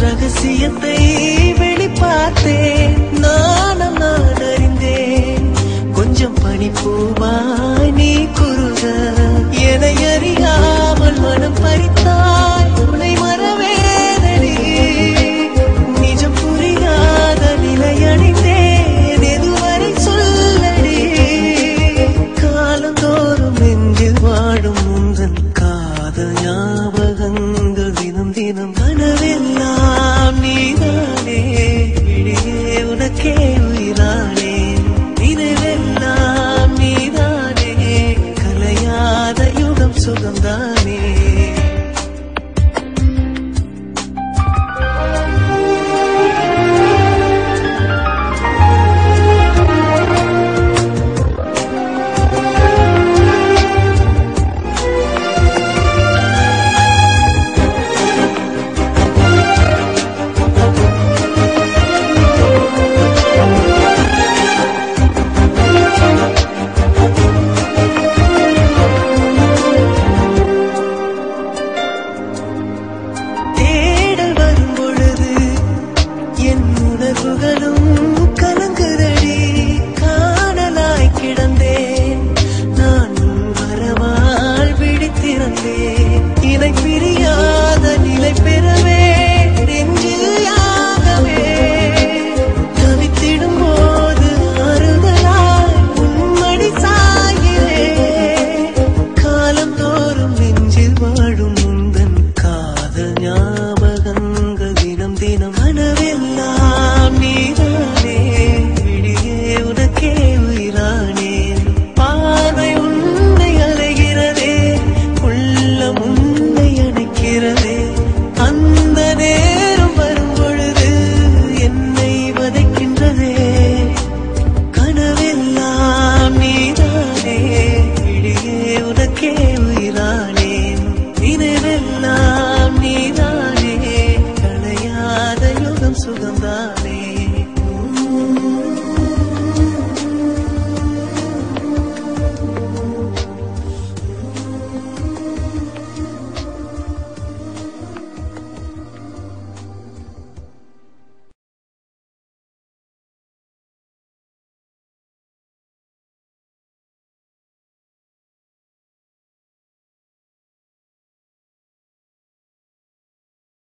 ரகசியத்தை வெளிப்பார்த்தேன் நானும் நான் அறிந்தேன் கொஞ்சம் பனிப்பூவாய் நீ குறுக என அறியாமல் மனம் பறித்தாய் உன்னை மறவேனடி நிஜம் புரியாத நிலை அடைந்தேன் எதுவரை சொல்லடி காலந்தோறும் நெஞ்சில் வாடும் முந்தன் காதல் ஞாபகங்கள் தினம் தினம் கனவெல்லாம் நீதானே விழியே உனக்கே உயிரானே நினைவெல்லாம் நீதானே கலையாத யுகம் சுகம்தானே கலங்குதடி காணலாய் கிடந்தேன் நான் வரவால் பிடித்திருந்தேன் இணை பிரியாத நிலை பெறவே நெஞ்சில் யாகவே தவித்திடும் போது ஆறுதலாய் உன்மடி சாயிலே காலம் தோறும் நெஞ்சில் வாழும் முந்தன் காதல் ஞாபகங்கள் தினம் தினம் மனவெல்லாம் நீதான்